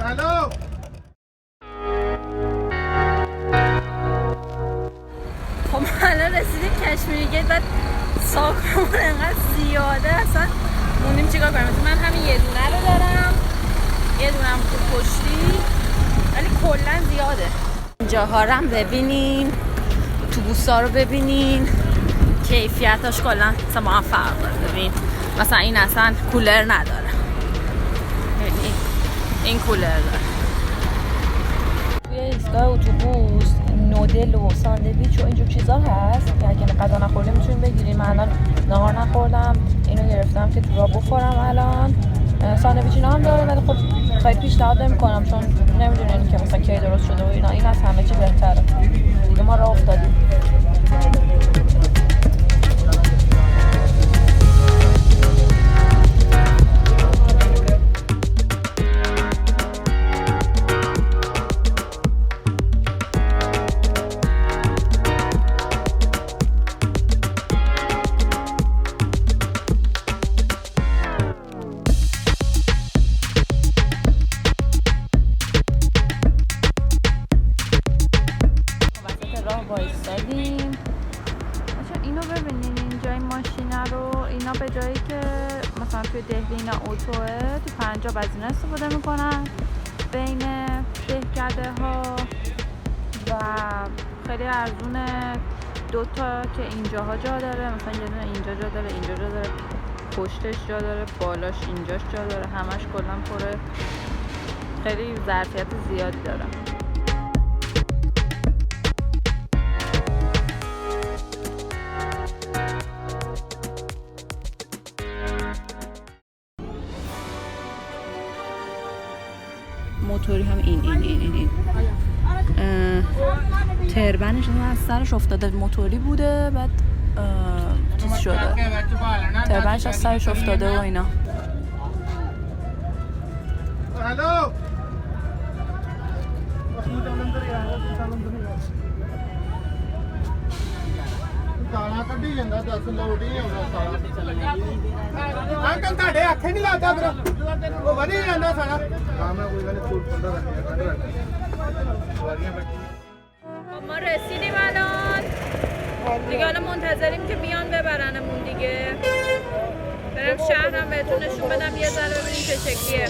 الو خب ما الان رسیدیم کشمیری گیت. بعد ساکمون انقدر زیاده اصلا موندیم چیکار کنیم. من همین یه دونه رو دارم، یه دونه هم تو پشتی، ولی کلا زیاده. اینجاها رو هم ببینین، اتوبوسا رو ببینین، کیفیتاش کلا مثلا با هم فرق داره. ببین مثلا این اصلا کولر نداره، این کولر داره. توی ایستگاه اتوبوس نودل و ساندویچ و اینجور چیزا هست که اگه غذا نخوردیم میتونیم بگیریم. من الان نهار نخوردم، اینو گرفتم که تو راه بخورم. الان ساندویچ اینا هم داره، ولی خب خیلی پیشنهاد نمی‌کنم چون نمیدونین که مثلا کی درست شده و اینا. این از همه چی بهتره. دیگه ما راه افتادیم. توی دهلی اینا اوتوه، تو پنجاب از اینا استفاده میکنن بین دهکده ها و خیلی ارزونه. دوتا که اینجاها جا داره، مثلا یه دونه اینجا جا داره، اینجا جا داره، پشتش جا داره، بالاش اینجاش جا داره، همش کلا پره. خیلی ظرفیت زیادی داره. موتوری هم این تربنش از سرش افتاده، موتوری بوده بعد چیز شده، تربنش از سرش افتاده و اینا. الو ਦਾਣਾ ਕੱਢੀ ਜਾਂਦਾ 10 ਲੋੜੀ ਆਉਂਦਾ ਸਾਰਾ ਅੰਕਲ ਤੁਹਾਡੇ ਅੱਖੇ ਨਹੀਂ ਲੱਗਦਾ ਫਿਰ ਉਹ ਵਧੀ ਜਾਂਦਾ ਸਾਰਾ ਹਾਂ ਮੈਂ ਕੋਈ ਗੱਲ ਨਹੀਂ ਫੂਡ ਪੰਦਾ ਰੱਖਿਆ سواریاں بچی. ما رسیدیم الان دیگه. الان منتظریم که بیان ببرنمون دیگه. برم شهرم بهتون نشون بدم یه ذره ببینیم چه شکلیه.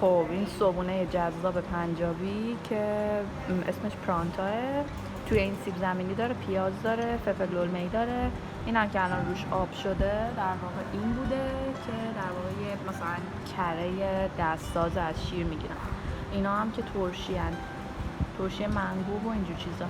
خب این صبحونه جذاب پنجابی که اسمش پرانتاه، توی این سیب زمینی داره، پیاز داره، فلفل للمه‌ای داره. این هم که الان روش آب شده در واقع این بوده که در واقع مثلا کره دستساز از شیر میگیرن. اینا هم که ترشی منگو و اینجور چیزا.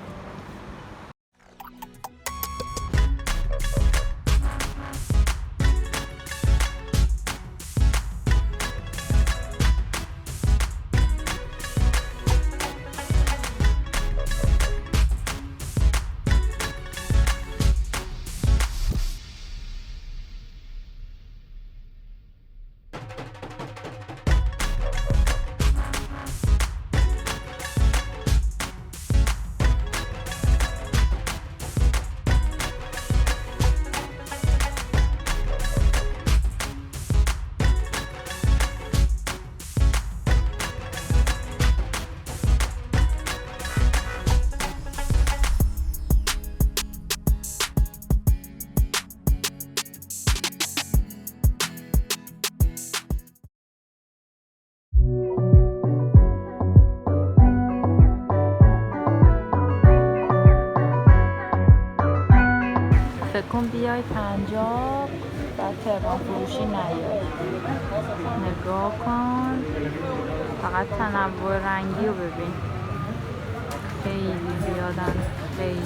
فکر کن بیای پنجاب و تهران فروشی نیای. نگاه کن فقط تنوع رنگی رو ببین، خیلی زیادن، خیلی.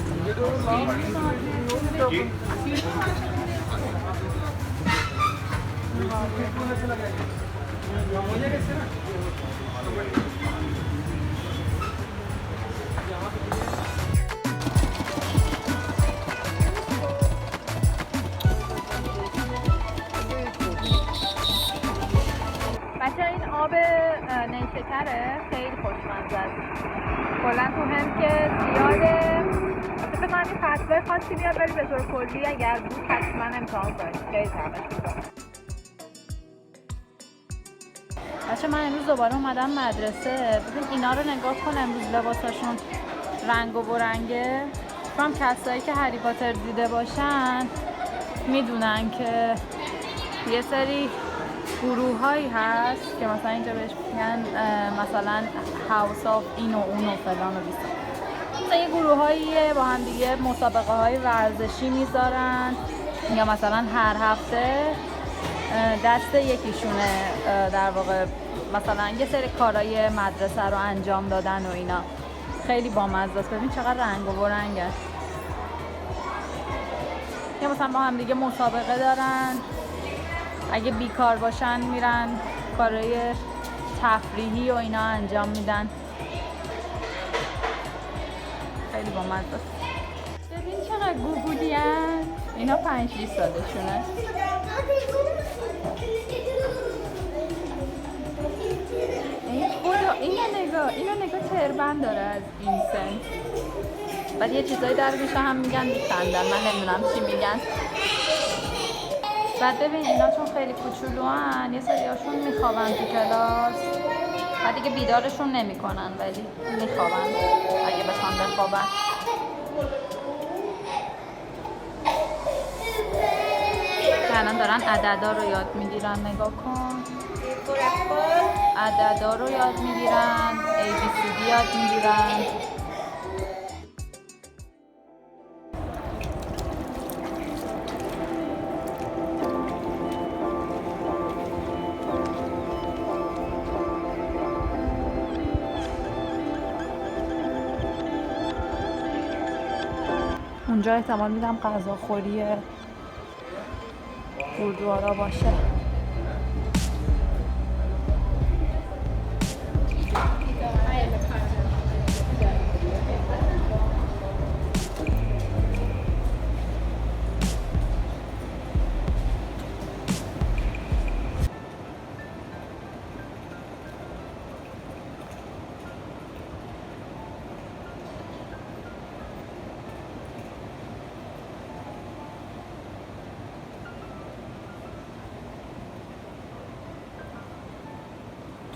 این آب نیشکره خیلی خوشمزه است. کلا تو هند که زیاده، فکر کنم این فصلهای خاصی بیاد ولی به طور کلی اگر بود حتما امتحان کنید، خیلی طعمش خوبه. بچه من امروز دوباره اومدم مدرسه. ببین اینا رو نگاه کن، امروز لباساشون رنگ و برنگه. هم کسایی که هری پاتر دیده باشن میدونن که یه سری گروه هایی هست که مثلا اینجا بهش میگن مثلا هاوس آف این و اون و فلان و بیسان. مثلا یه گروه هاییه با هم دیگه مسابقه های ورزشی میذارن یا مثلا هر هفته دست یکیشونه در واقع مثلا یه سری کارهای مدرسه رو انجام دادن و اینا. خیلی بامزه است. ببین چقدر رنگ و رنگه. یا مثلا با هم دیگه مسابقه دارن، اگه بیکار باشن میرن کارهای تفریحی و اینا انجام میدن. خیلی بامزه است. ببین چقدر گوگولی هست. اینا 5-6 سالشونه. اینو نگاه تربند داره از این سن. بعد یه چیزایی در گوشه هم میگن میخندن، من نمیدونم چی میگن. بعد ببین اینا چون خیلی کوچولوان یه سریاشون میخوابن تو کلاس، بعد دیگه بیدارشون نمیکنن ولی میخوابن اگه بخوام بخوابن. الان دارن عددا رو یاد میگیرن، نگاه کن. عددا رو یاد میگیرن، ABCD یاد میگیرن. اونجا احتمال میدم غذاخوری گوردوارا باشه.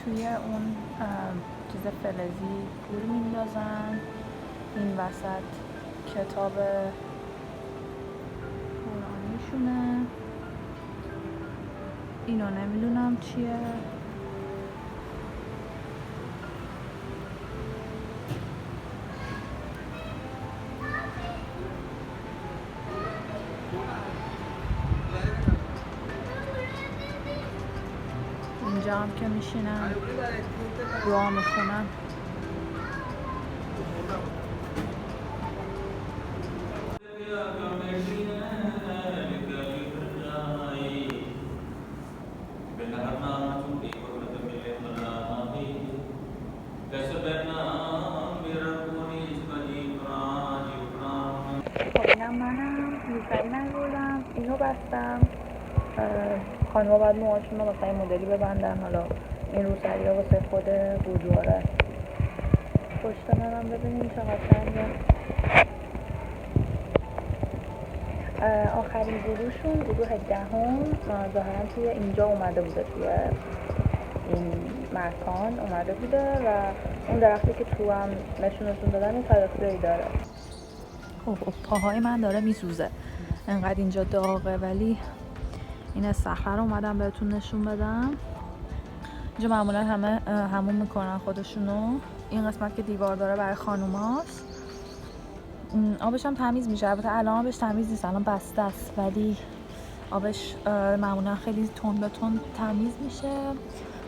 توی اون چیز فلزی پول میندازن. این وسط کتاب قرآنیشونه. اینو نمیدونم چیه. اینجا هم که میشینن دعا میخونن. خب اینم منم روسری نگردم، اینو بستم. خانم‌ها باید موهاشون رو مثلا مدلی ببندن. حالا این روسری ها واسه خود بودواره. پشت منم ببینیم چقدر تنگه. آخرین گروهشون گروه 10 ظاهرا توی اینجا اومده بوده، توی این مکان اومده بوده و اون درختی که تو هم نشونشون دادن این تاریخی داره. پاهای من داره میسوزه انقدر اینجا داغه، ولی این صخره رو اومدم بهتون نشون بدم. اینجا معمولا همه همون میکنن خودشونو. این قسمت که دیوار داره برای خانوماست. آبش هم تمیز میشه. البته الان آبش تمیز نیست، الان بسته است، ولی آبش معمولا خیلی تند به تند تمیز میشه.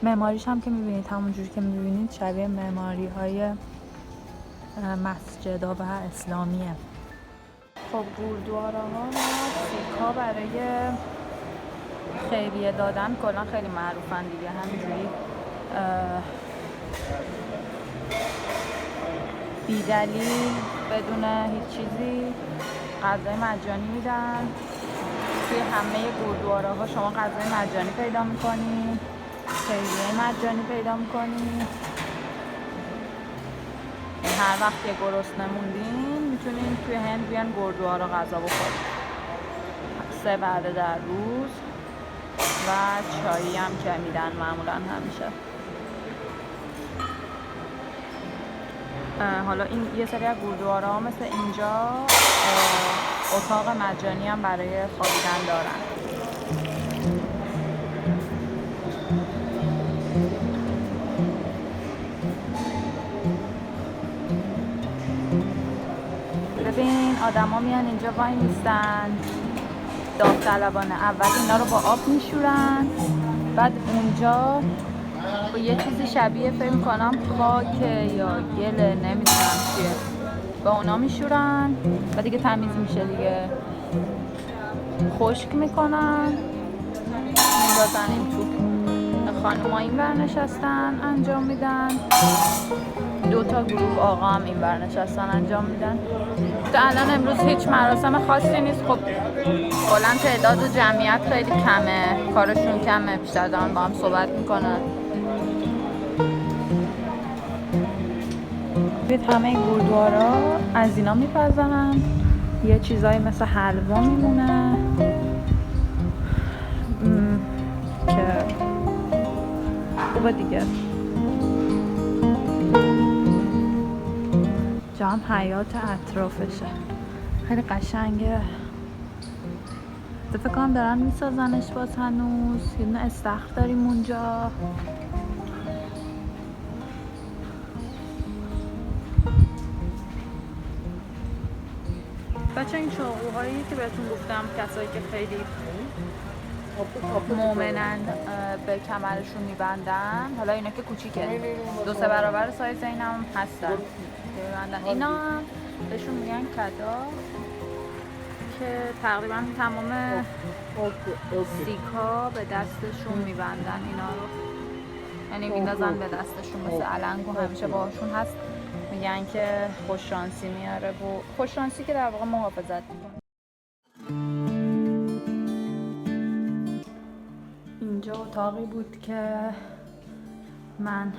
معماریش هم که میبینید همون جوری که میبینید شبیه معماری های مسجدها و اسلامیه. خب گوردواره ها و سیک‌ها برای خیریه دادن کلا خیلی معروفن دیگه. همینجوری بی دلیل بدون هیچ چیزی غذای مجانی میدن. توی همه گوردواره ها شما غذای مجانی پیدا میکنید. خیلی مجانی پیدا میکنیم. هر وقت که گرسنه موندین میتونین توی هند بیان گردوها رو غذا بخورید. 3 وعده در روز و چایی هم که میدن معمولا همیشه. حالا این یه سری از گردوها مثل اینجا اتاق مجانی هم برای خوابیدن دارن. ببین آدما میان اینجا وای میستن داوطلبانه. اول اینا رو با آب میشورن، بعد اونجا با یه چیزی شبیه فکر میکنم خاک یا گله نمیدونم چیه با اونا میشورن و دیگه تمیز میشه دیگه. خشک میکنن میندازن این تو. خانوما این ور نشستن انجام میدن، 2 تا گروه آقا هم این ور نشستن انجام میدن. تو الان امروز هیچ مراسم خاصی نیست. خب کلا تعداد و جمعیت خیلی کمه، کارشون کمه، بیشتر دارن با هم صحبت میکنن. بید همه این گردوارا از اینا میپزن، یه چیزایی مثل حلوا میمونه که خوبه دیگه. جا هم حیات اطرافشه، خیلی قشنگه. فکر کنم دارن میسازنش باز هنوز. یه دونه استخر داریم اونجا. بچه این چاقوهایی که بهتون گفتم کسایی که خیلی مؤمنن به کمرشون میبندن، حالا اینا که کوچیکه 2-3 برابر سایز اینم هستن میبندن. اینا هم بهشون میگن کدا که تقریبا تمام سیک ها به دستشون میبندن اینا رو، یعنی میندازن به دستشون مثل علنگ و همیشه باهاشون هست. میگن که خوششانسی میاره و خوششانسی که در واقع محافظت میکنه. اینجا اتاقی بود که من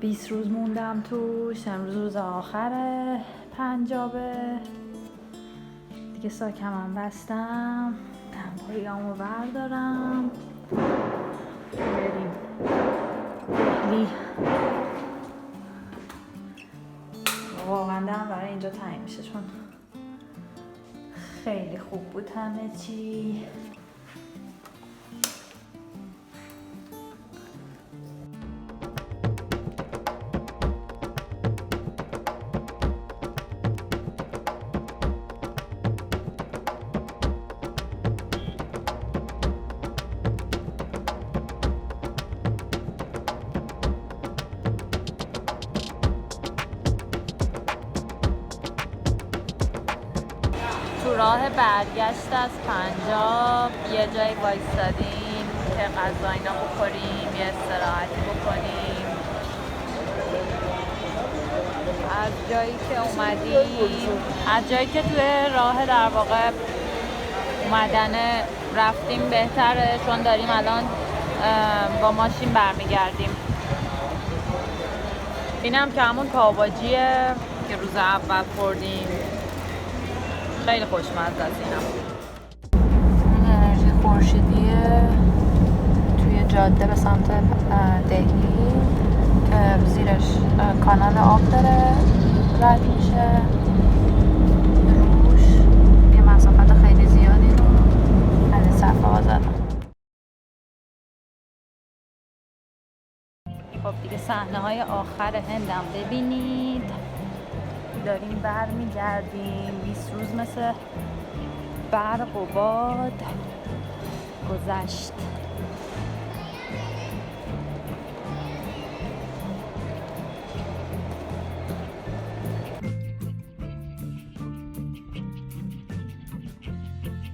20 روز موندم توش. امروز روز آخر پنجابه دیگه. ساکمم بستم، تنباییامو بردارم بریم خیلی. واقعا دارم برای اینجا تعیین میشه چون خیلی خوب بود همه چی. تو راه برگشت از پنجاب یه جایی وایستادیم که غذا اینا بخوریم، یه استراحتی بکنیم. از جایی که اومدیم، از جایی که توی راه در واقع اومدن رفتیم بهتره، چون داریم الان با ماشین برمیگردیم. اینم که همون پاواجیه که روز اول خوردیم، خیلی خوشمزه است. این انرژی خورشیدیه توی جاده به سمت دهلی که زیرش کانال آب داره رد میشه. روش یه مسافت خیلی زیادی رو از این صفحه ها زدن. خب دیگه صحنه های آخر هندم ببینید. داریم برمیگردیم. 20 روز مثل برق و باد گذشت.